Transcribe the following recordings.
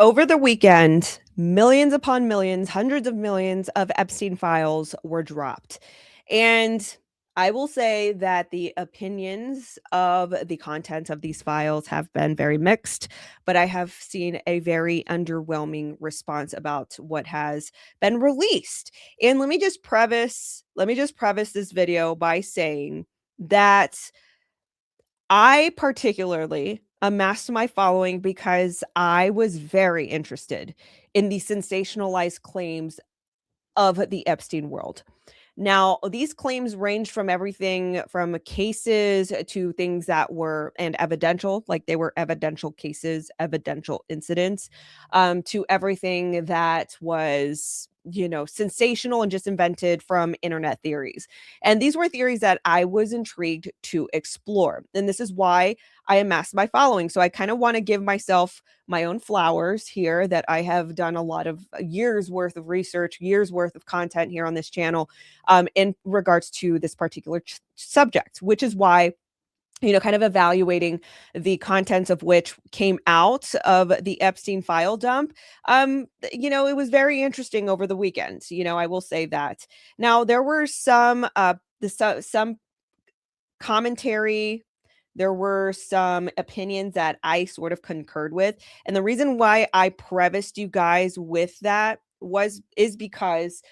Over the weekend, millions upon millions, hundreds of millions of Epstein files were dropped. And I will say that the opinions of the contents of these files have been very mixed, but I have seen a very underwhelming response about what has been released. And let me just preface this video by saying that I particularly amassed my following because I was very interested in the sensationalized claims of the Epstein world. Now, these claims ranged from everything from cases to things that were and evidential, like they were evidential cases, evidential incidents, to everything that was, sensational and just invented from internet theories. And these were theories that I was intrigued to explore. And this is why I amassed my following. So I kind of want to give myself my own flowers here that I have done a lot of years worth of research, years worth of content here on this channel in regards to this particular subject, which is why kind of evaluating the contents of which came out of the Epstein file dump. It was very interesting over the weekend. I will say that. Now there were some commentary. There were some opinions that I sort of concurred with. And the reason why I prefaced you guys with that is because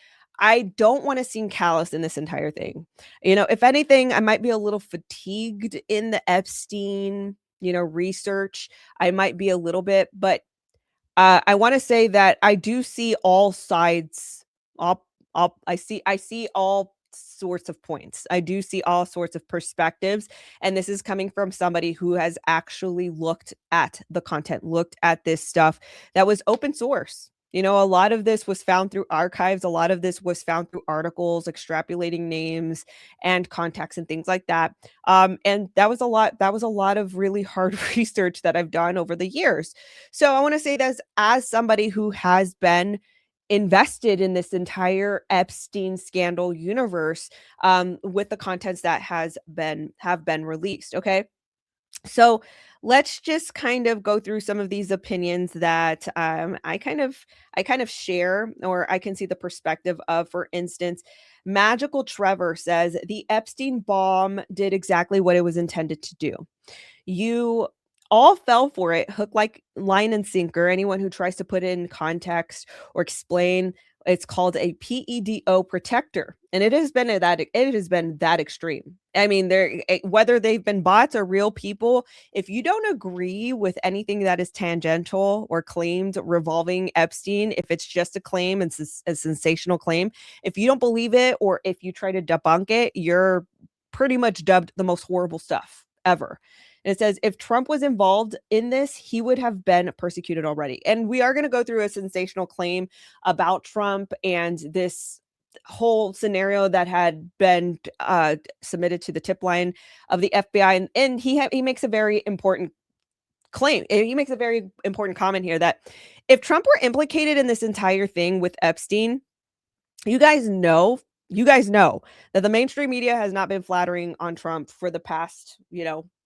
I don't want to seem callous in this entire thing. If anything, I might be a little fatigued in the Epstein, research. I might be a little bit, but I want to say that I do see all sides. I see all sorts of points. I do see all sorts of perspectives, and this is coming from somebody who has actually looked at the content, looked at this stuff that was open source. A lot of this was found through archives. A lot of this was found through articles, extrapolating names and contacts and things like that. And that was a lot. That was a lot of really hard research that I've done over the years. So I want to say that as somebody who has been invested in this entire Epstein scandal universe, with the contents that have been released. Okay. So let's just kind of go through some of these opinions that I kind of share, or I can see the perspective of. For instance, Magical Trevor says the Epstein bomb did exactly what it was intended to do. You all fell for it, hook, like, line, and sinker. Anyone who tries to put in context or explain, it's called a PEDO protector, and it has been that extreme. I mean, whether they've been bots or real people, if you don't agree with anything that is tangential or claimed revolving Epstein, if it's just a claim and a sensational claim, if you don't believe it or if you try to debunk it, you're pretty much dubbed the most horrible stuff ever. And it says if Trump was involved in this, he would have been persecuted already. And we are going to go through a sensational claim about Trump and this whole scenario that had been submitted to the tip line of the FBI. And he makes a very important claim. He makes a very important comment here that if Trump were implicated in this entire thing with Epstein, you guys know that the mainstream media has not been flattering on Trump for the past,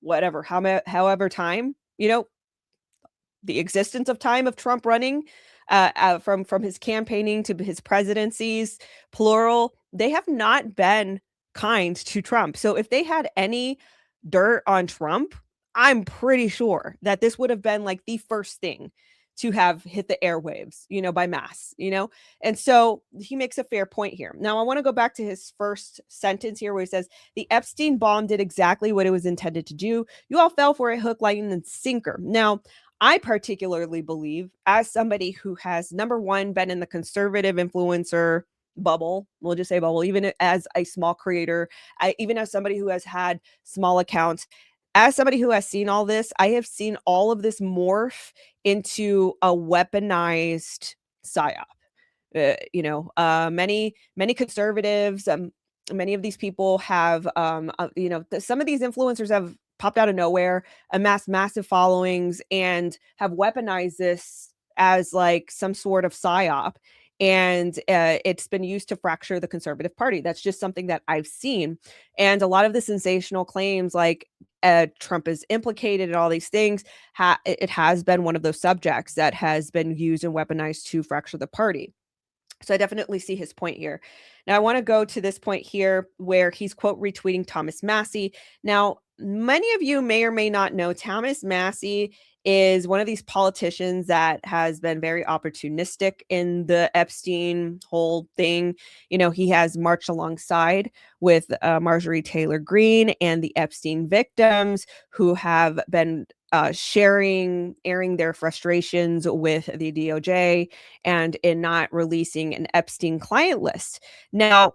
whatever, however time, the existence of time of Trump running, from his campaigning to his presidencies, plural, they have not been kind to Trump. So if they had any dirt on Trump, I'm pretty sure that this would have been like the first thing to have hit the airwaves, by mass. And so he makes a fair point here. Now, I want to go back to his first sentence here where he says, the Epstein bomb did exactly what it was intended to do. You all fell for it, hook, line, and sinker. Now, I particularly believe, as somebody who has, number one, been in the conservative influencer bubble, we'll just say bubble, even as a small creator, even as somebody who has had small accounts, as somebody who has seen all this, I have seen all of this morph into a weaponized psyop. Many conservatives, many of these people have, some of these influencers have popped out of nowhere, amassed massive followings, and have weaponized this as like some sort of psyop. And it's been used to fracture the conservative party. That's just something that I've seen. And a lot of the sensational claims, like Trump is implicated in all these things. It has been one of those subjects that has been used and weaponized to fracture the party. So I definitely see his point here. Now I want to go to this point here where he's quote retweeting Thomas Massie. Now, many of you may or may not know Thomas Massie is one of these politicians that has been very opportunistic in the Epstein whole thing. You know, he has marched alongside with Marjorie Taylor Greene and the Epstein victims who have been airing their frustrations with the DOJ and in not releasing an Epstein client list. Now,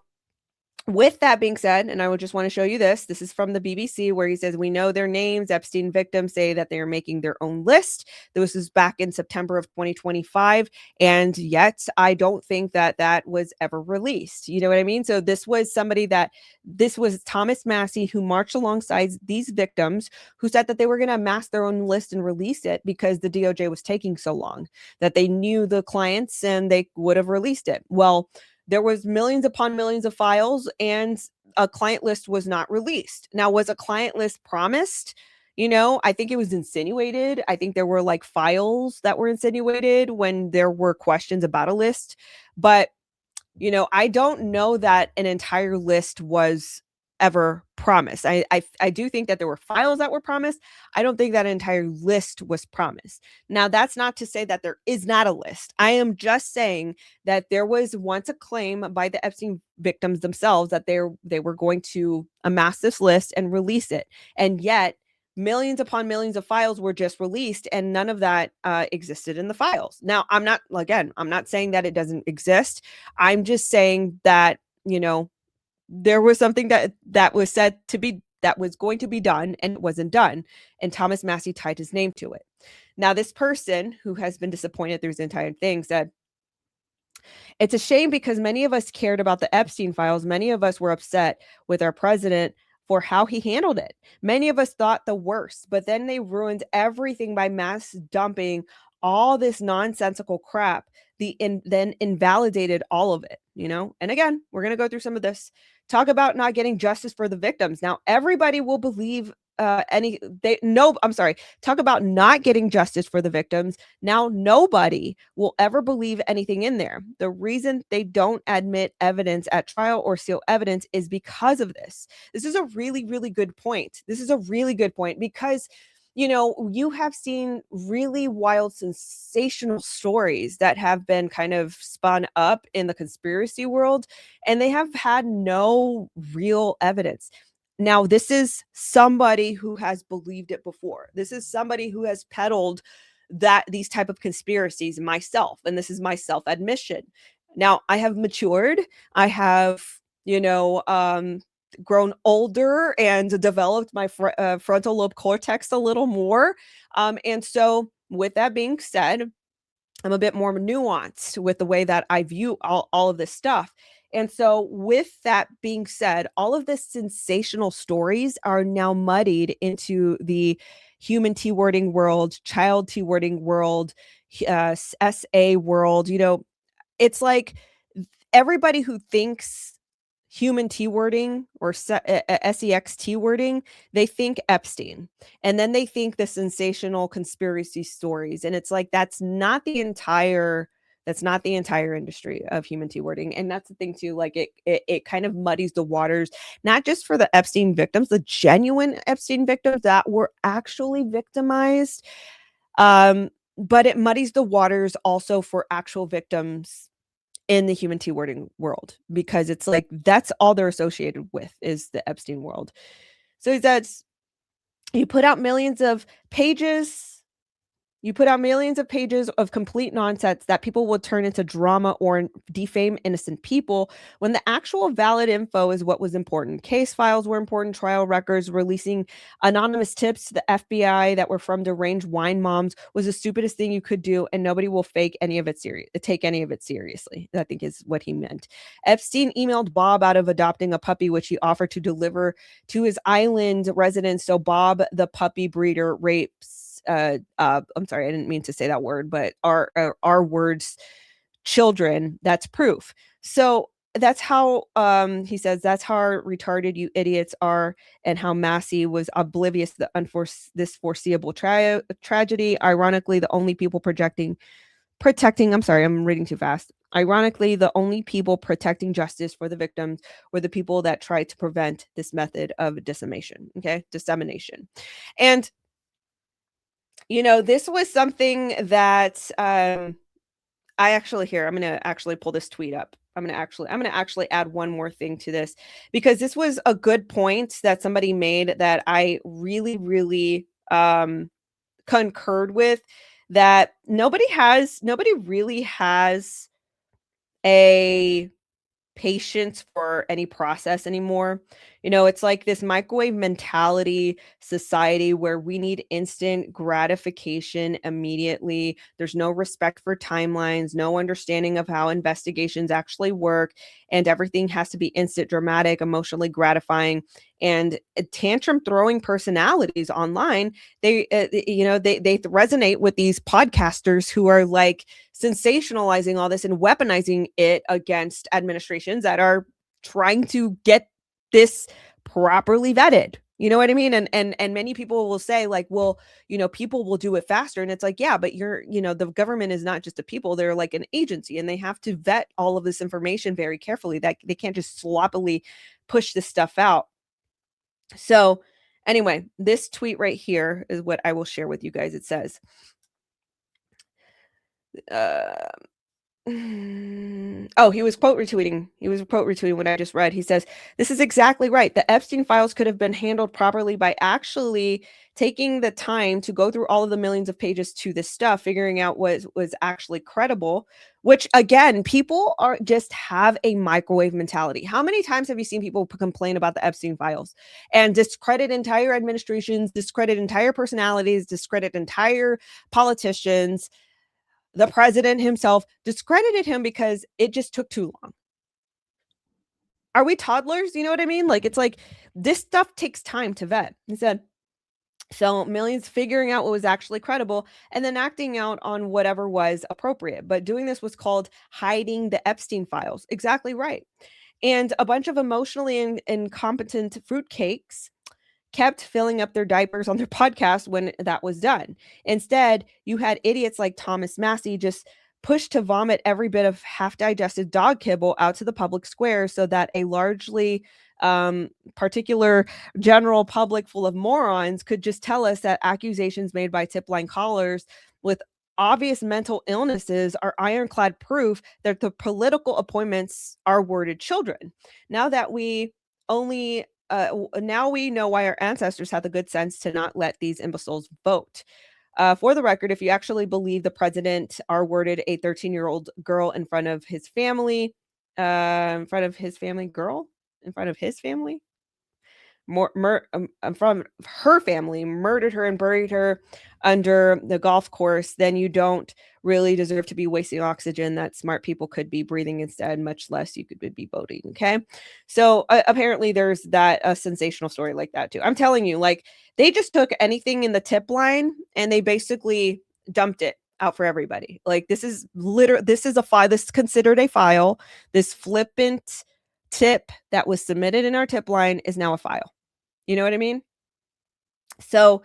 with that being said, and I would just want to show you this. This is from the BBC where he says, we know their names. Epstein victims say that they are making their own list. This is back in September of 2025. And yet I don't think that that was ever released. You know what I mean? So this was Thomas Massie who marched alongside these victims who said that they were going to amass their own list and release it because the DOJ was taking so long, that they knew the clients and they would have released it. Well, there was millions upon millions of files and a client list was not released. Now, was a client list promised? You know, I think it was insinuated. I think there were like files that were insinuated when there were questions about a list. But, you know, I don't know that an entire list was ever promised. I do think that there were files that were promised. I don't think that entire list was promised. Now, that's not to say that there is not a list. I am just saying that there was once a claim by the Epstein victims themselves that they were going to amass this list and release it. And yet millions upon millions of files were just released and none of that existed in the files. Now, I'm not saying that it doesn't exist. I'm just saying that, you know, there was something that was said to be that was going to be done and it wasn't done, and Thomas Massie tied his name to it. Now, this person who has been disappointed through this entire thing said, it's a shame because many of us cared about the Epstein files. Many of us were upset with our president for how he handled it. Many of us thought the worst, but then they ruined everything by mass dumping all this nonsensical crap, then invalidated all of it, you know? And again, we're going to go through some of this. Talk about not getting justice for the victims. Now, everybody will believe talk about not getting justice for the victims. Now, nobody will ever believe anything in there. The reason they don't admit evidence at trial or seal evidence is because of this. This is a really, really good point. This is a really good point because, you know, you have seen really wild, sensational stories that have been kind of spun up in the conspiracy world, and they have had no real evidence. Now, this is somebody who has believed it before. This is somebody who has peddled these type of conspiracies myself, and this is my self-admission. Now, I have matured. I have, you know, grown older and developed my frontal lobe cortex a little more. And so, with that being said, I'm a bit more nuanced with the way that I view all of this stuff. And so, with that being said, all of the sensational stories are now muddied into the human T wording world, child T wording world, SA world. You know, it's like everybody who thinks human T wording or sex T wording, they think Epstein. And then they think the sensational conspiracy stories. And it's like, that's not the entire industry of human T wording. And that's the thing too, like it kind of muddies the waters, not just for the Epstein victims, the genuine Epstein victims that were actually victimized. But it muddies the waters also for actual victims in the human T wording world, because it's like that's all they're associated with is the Epstein world. So that's, you put out millions of pages of complete nonsense that people will turn into drama or defame innocent people, when the actual valid info is what was important. Case files were important, trial records, releasing anonymous tips to the FBI that were from deranged wine moms was the stupidest thing you could do, and nobody will take any of it seriously, I think is what he meant. Epstein emailed Bob out of adopting a puppy, which he offered to deliver to his island residence. So Bob, the puppy breeder, rapes I'm sorry, I didn't mean to say that word, but our words children. That's proof. So that's how he says that's how retarded you idiots are, and how Massie was oblivious to this foreseeable tragedy. Ironically, the only people protecting, I'm sorry, I'm reading too fast. Ironically, the only people protecting justice for the victims were the people that tried to prevent this method of dissemination. And this was something that I actually here, I'm going to actually pull this tweet up. I'm going to actually add one more thing to this, because this was a good point that somebody made that I really, really concurred with, that nobody really has a patience for any process anymore. It's like this microwave mentality society where we need instant gratification immediately. There's no respect for timelines, no understanding of how investigations actually work, and everything has to be instant, dramatic, emotionally gratifying, and tantrum throwing personalities online. They resonate with these podcasters who are like sensationalizing all this and weaponizing it against administrations that are trying to get this properly vetted. You know what I mean? And many people will say like, well, people will do it faster. And it's like, yeah, but the government is not just a people, they're like an agency, and they have to vet all of this information very carefully. That they can't just sloppily push this stuff out. So anyway, this tweet right here is what I will share with you guys. It says, uh, oh, he was quote retweeting. He was quote retweeting what I just read. He says, "This is exactly right. The Epstein files could have been handled properly by actually taking the time to go through all of the millions of pages to this stuff, figuring out what was actually credible." Which again, people are just have a microwave mentality. How many times have you seen people complain about the Epstein files and discredit entire administrations, discredit entire personalities, discredit entire politicians? The president himself discredited him because it just took too long. Are we toddlers? You know what I mean? Like, it's like this stuff takes time to vet. He said, so millions figuring out what was actually credible and then acting out on whatever was appropriate. But doing this was called hiding the Epstein files. Exactly right. And a bunch of emotionally incompetent fruitcakes kept filling up their diapers on their podcast when that was done. Instead, you had idiots like Thomas Massie just pushed to vomit every bit of half-digested dog kibble out to the public square so that a largely particular general public full of morons could just tell us that accusations made by tip line callers with obvious mental illnesses are ironclad proof that the political appointments are worded children. Now that we only now we know why our ancestors had the good sense to not let these imbeciles vote. For the record, if you actually believe the president R-worded a 13-year-old girl in front of his family, in front of his family, from her family, murdered her and buried her under the golf course, then you don't really deserve to be wasting oxygen that smart people could be breathing instead, much less you could be voting. Okay. So apparently there's that a sensational story like that too. I'm telling you, like they just took anything in the tip line and they basically dumped it out for everybody. Like this is a file. This is considered a file. This flippant tip that was submitted in our tip line is now a file. You know what I mean? So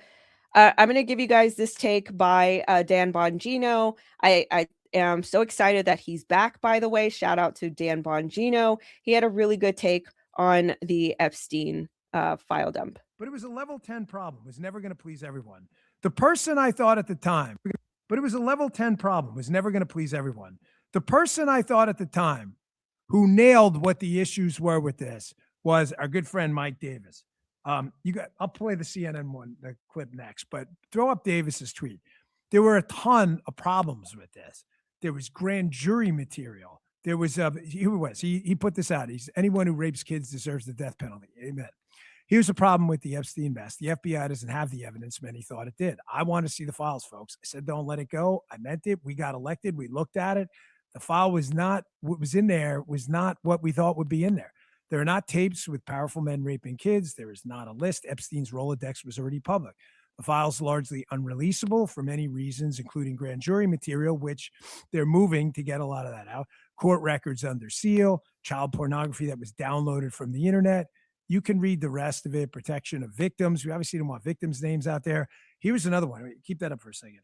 I'm going to give you guys this take by Dan Bongino. I am so excited that he's back, by the way. Shout out to Dan Bongino. He had a really good take on the Epstein file dump. But it was a level 10 problem. It was never going to please everyone. The person I thought at the time, but it was a level 10 problem. It was never going to please everyone. The person I thought at the time who nailed what the issues were with this was our good friend Mike Davis. I'll play the CNN one, the clip next, but throw up Davis's tweet. There were a ton of problems with this. There was grand jury material. There was he put this out. He's anyone who rapes kids deserves the death penalty. Amen. Here's the problem with the Epstein mess. The FBI doesn't have the evidence many thought it did. I want to see the files, folks. I said, don't let it go. I meant it. We got elected. We looked at it. The file was not what was in there, was not what we thought would be in there. There are not tapes with powerful men raping kids. There is not a list. Epstein's Rolodex was already public. The file's largely unreleasable for many reasons, including grand jury material, which they're moving to get a lot of that out. court records under seal, child pornography that was downloaded from the internet. You can read the rest of it. Protection of victims. We obviously don't want victims' names out there. Here's another one. Keep that up for a second.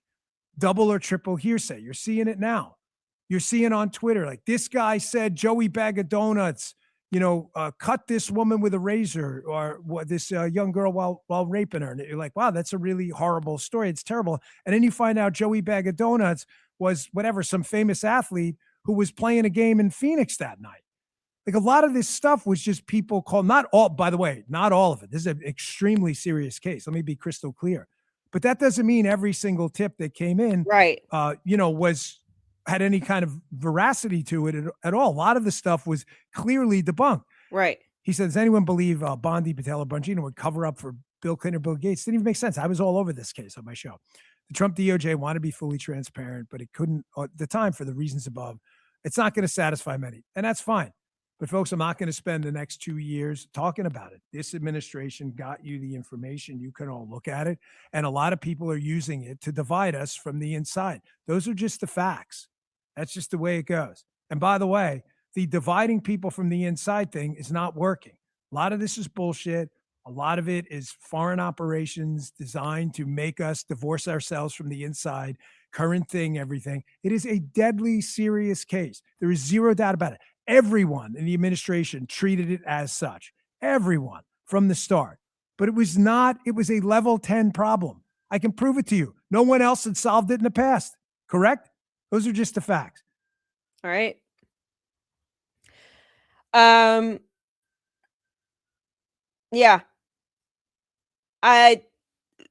Double or triple hearsay. You're seeing it now. You're seeing on Twitter, like, this guy said Joey Bag of Donuts, cut this woman with a razor, or this young girl while raping her. And you're like, wow, that's a really horrible story. It's terrible. And then you find out Joey Bag of Donuts was some famous athlete who was playing a game in Phoenix that night. Like, a lot of this stuff was just people called, not all, by the way, not all of it. This is an extremely serious case. Let me be crystal clear. But that doesn't mean every single tip that came in, Right. had any kind of veracity to it at all. A lot of the stuff was clearly debunked. Right. He said, does anyone believe Bondi, Patel, or Bongino would cover up for Bill Clinton or Bill Gates? Didn't even make sense. I was all over this case on my show. The Trump DOJ wanted to be fully transparent, but it couldn't at the time for the reasons above. It's not going to satisfy many, and that's fine. But folks, I'm not going to spend the next 2 years talking about it. This administration got you the information. You can all look at it. And a lot of people are using it to divide us from the inside. Those are just the facts. That's just the way it goes. And by the way, the dividing people from the inside thing is not working. A lot of this is bullshit. A lot of it is foreign operations designed to make us divorce ourselves from the inside. Current thing, everything. It is a deadly serious case. There is zero doubt about it. Everyone in the administration treated it as such. Everyone from the start. But it was a level 10 problem. I can prove it to you. No one else had solved it in the past. Correct? Those are just the facts. All right. Yeah.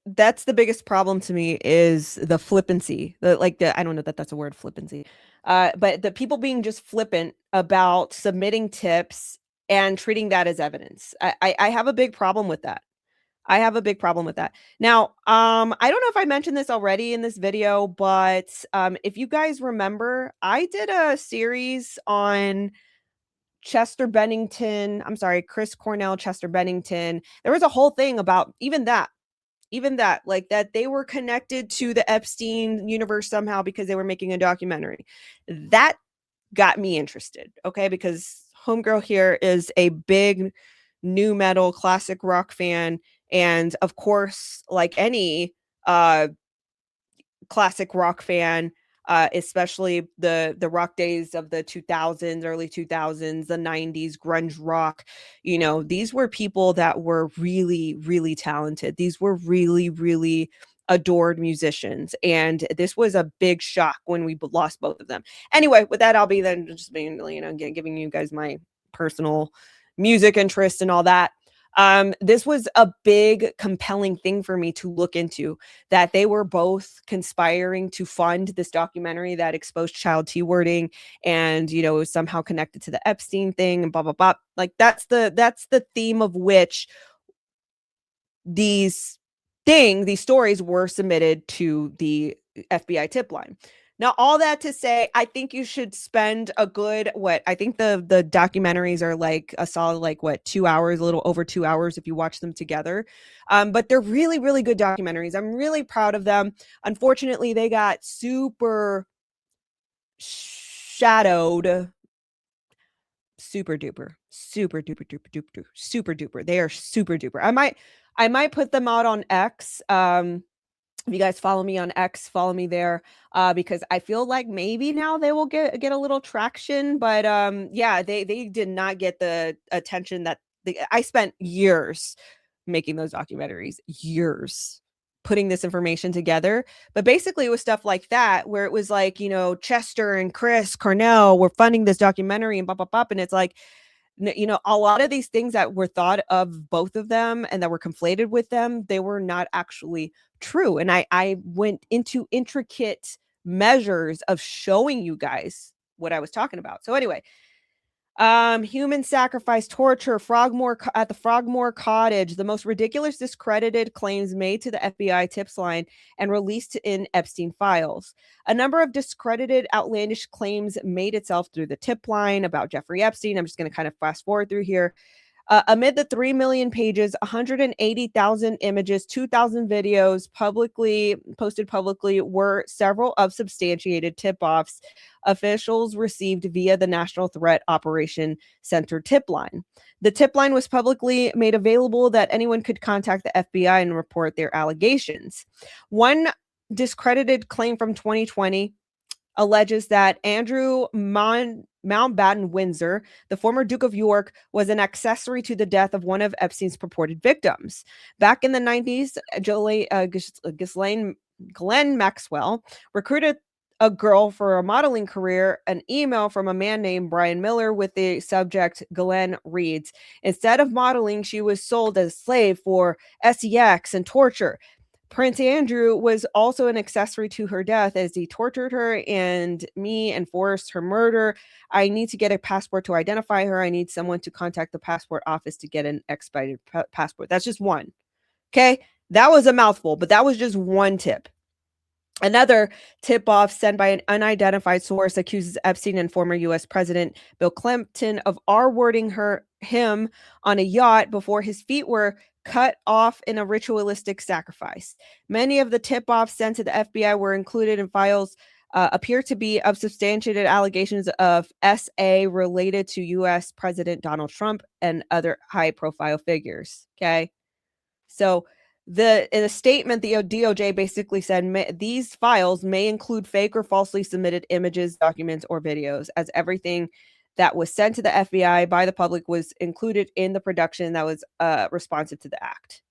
That's the biggest problem to me, is the flippancy. I don't know that that's a word, flippancy. But the people being just flippant about submitting tips and treating that as evidence. I have a big problem with that. I have a big problem with that. Now, I don't know if I mentioned this already in this video, but if you guys remember, I did a series on Chris Cornell, Chester Bennington. There was a whole thing about even that, like that they were connected to the Epstein universe somehow because they were making a documentary. That got me interested, okay? Because homegirl here is a big nu metal classic rock fan. And of course, like any classic rock fan, especially the rock days of the 2000s, early 2000s, the 90s, grunge rock, these were people that were really, really talented. These were really, really adored musicians. And this was a big shock when we lost both of them. Anyway, with that, I'll be then just being, giving you guys my personal music interest and all that. This was a big, compelling thing for me to look into, that they were both conspiring to fund this documentary that exposed child T-wording, and, it was somehow connected to the Epstein thing and blah, blah, blah. Like, that's the theme of which these stories were submitted to the FBI tip line. Now, all that to say, I think you should spend a good, I think the documentaries are like a solid, 2 hours, a little over 2 hours if you watch them together. But they're really, really good documentaries. I'm really proud of them. Unfortunately, they got super shadowed. Super duper. They are super duper. I might put them out on X. If you guys follow me on X, follow me there, because I feel like maybe now they will get a little traction. But yeah, they did not get the attention that I spent years making those documentaries, years putting this information together. But basically it was stuff like that, where it was like, Chester and Chris Cornell were funding this documentary and blah, blah, blah. And it's like, a lot of these things that were thought of both of them and that were conflated with them, they were not actually true. And I went into intricate measures of showing you guys what I was talking about. So anyway, human sacrifice, torture, at the Frogmore Cottage, the most ridiculous discredited claims made to the FBI tips line and released in Epstein files. A number of discredited, outlandish claims made itself through the tip line about Jeffrey Epstein. I'm just going to kind of fast forward through here. Amid the 3 million pages, 180,000 images, 2,000 videos posted publicly were several of substantiated tip-offs officials received via the National Threat Operation Center tip line. The tip line was publicly made available that anyone could contact the FBI and report their allegations. One discredited claim from 2020 alleges that Andrew Mountbatten Windsor, the former Duke of York, was an accessory to the death of one of Epstein's purported victims. Back in the 90s, Ghislaine Maxwell recruited a girl for a modeling career, an email from a man named Brian Miller with the subject Glenn reads, "Instead of modeling, she was sold as a slave for sex and torture." Prince Andrew was also an accessory to her death as he tortured her and forced her murder. I need to get a passport to identify her. I need someone to contact the passport office to get an expedited passport. That's just one. Okay. That was a mouthful, but that was just one tip. Another tip-off sent by an unidentified source accuses Epstein and former U.S. President Bill Clinton of R-wording him on a yacht before his feet were cut off in a ritualistic sacrifice. Many of the tip-offs sent to the FBI were included in files appear to be unsubstantiated allegations of SA related to U.S. President Donald Trump and other high-profile figures. Okay, so in a statement, the DOJ basically said these files may include fake or falsely submitted images, documents, or videos, as everything that was sent to the FBI by the public was included in the production that was responsive to the act.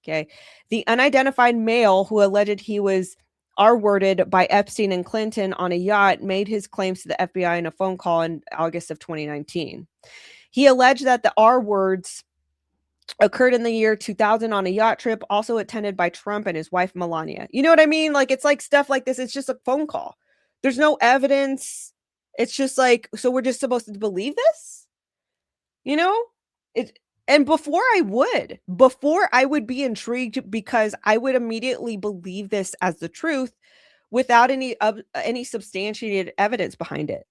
Okay. The unidentified male who alleged he was R-worded by Epstein and Clinton on a yacht made his claims to the FBI in a phone call in August of 2019. He alleged that the R words occurred in the year 2000 on a yacht trip, also attended by Trump and his wife, Melania. You know what I mean? Like, it's like stuff like this. It's just a phone call. There's no evidence. It's just like, so we're just supposed to believe this? You know? And before I would be intrigued because I would immediately believe this as the truth without any substantiated evidence behind it.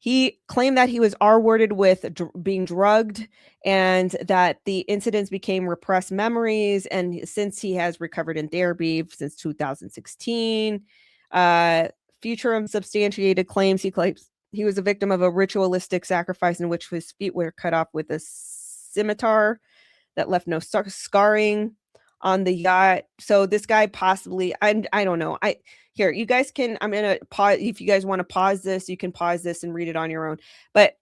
He claimed that he was R-worded with being drugged and that the incidents became repressed memories. And since he has recovered in therapy since 2016, future unsubstantiated claims, he claims he was a victim of a ritualistic sacrifice in which his feet were cut off with a scimitar that left no scarring on the yacht. So this guy possibly, I don't know. Here, you guys can, I'm going to pause. If you guys want to pause this, you can pause this and read it on your own. But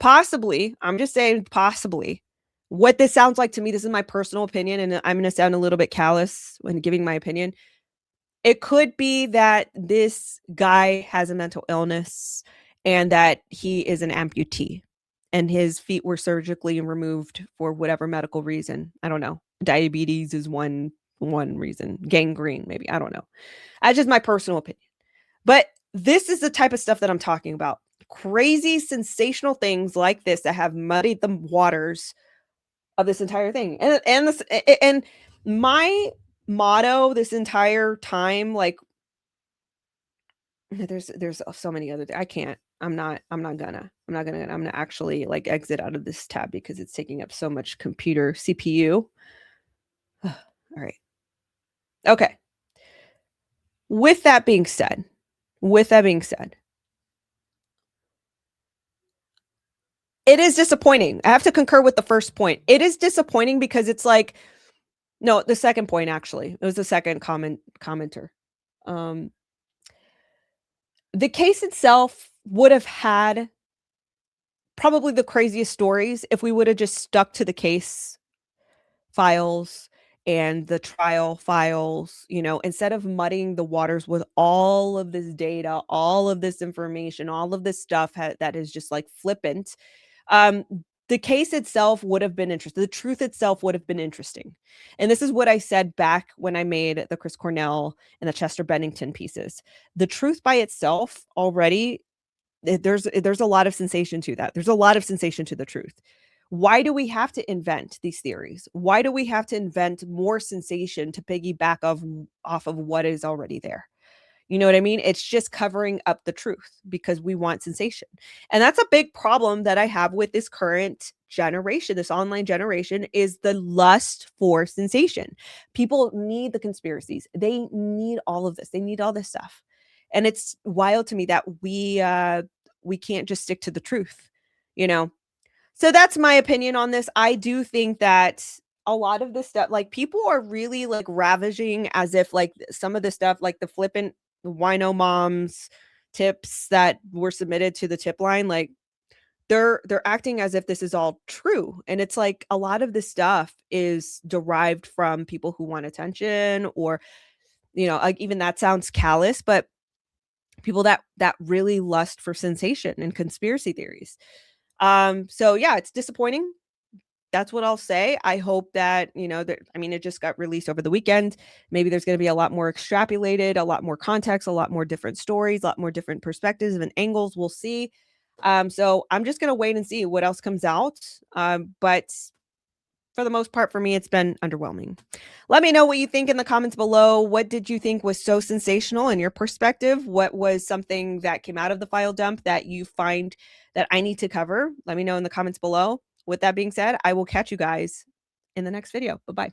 possibly, I'm just saying possibly, what this sounds like to me, this is my personal opinion, and I'm going to sound a little bit callous when giving my opinion. It could be that this guy has a mental illness and that he is an amputee and his feet were surgically removed for whatever medical reason. I don't know. Diabetes is one reason. Gangrene, maybe. I don't know. That's just my personal opinion. But this is the type of stuff that I'm talking about. Crazy, sensational things like this that have muddied the waters of this entire thing. And my motto this entire time, like, there's so many other I can't. I'm gonna actually like exit out of this tab because it's taking up so much computer CPU. All right. Okay. With that being said, it is disappointing. I have to concur with the first point. It is disappointing because it's like, no, the second point, actually. It was the second commenter. The case itself would have had probably the craziest stories if we would have just stuck to the case files and the trial files, instead of muddying the waters with all of this data, all of this information, all of this stuff that is just like flippant. The case itself would have been interesting. The truth itself would have been interesting. And this is what I said back when I made the Chris Cornell and the Chester Bennington pieces. The truth by itself already, there's a lot of sensation to that. There's a lot of sensation to the truth. Why do we have to invent these theories? Why do we have to invent more sensation to piggyback off of what is already there? You know what I mean? It's just covering up the truth because we want sensation. And that's a big problem that I have with this current generation, this online generation, is the lust for sensation. People need the conspiracies. They need all of this. They need all this stuff. And it's wild to me that we can't just stick to the truth, you know? So that's my opinion on this. I do think that a lot of this stuff, like, people are really, like, ravaging as if, like, some of the stuff, like the flippant wino moms tips that were submitted to the tip line, like, they're acting as if this is all true. And it's like a lot of this stuff is derived from people who want attention, or, like, even that sounds callous, but people that really lust for sensation and conspiracy theories. So yeah, it's disappointing. That's what I'll say. I hope that, that, I mean, it just got released over the weekend. Maybe there's going to be a lot more extrapolated, a lot more context, a lot more different stories, a lot more different perspectives and angles. We'll see. So I'm just going to wait and see what else comes out. But for the most part, for me, it's been underwhelming. Let me know what you think in the comments below. What did you think was so sensational in your perspective? What was something that came out of the file dump that you find that I need to cover? Let me know in the comments below. With that being said, I will catch you guys in the next video. Bye-bye.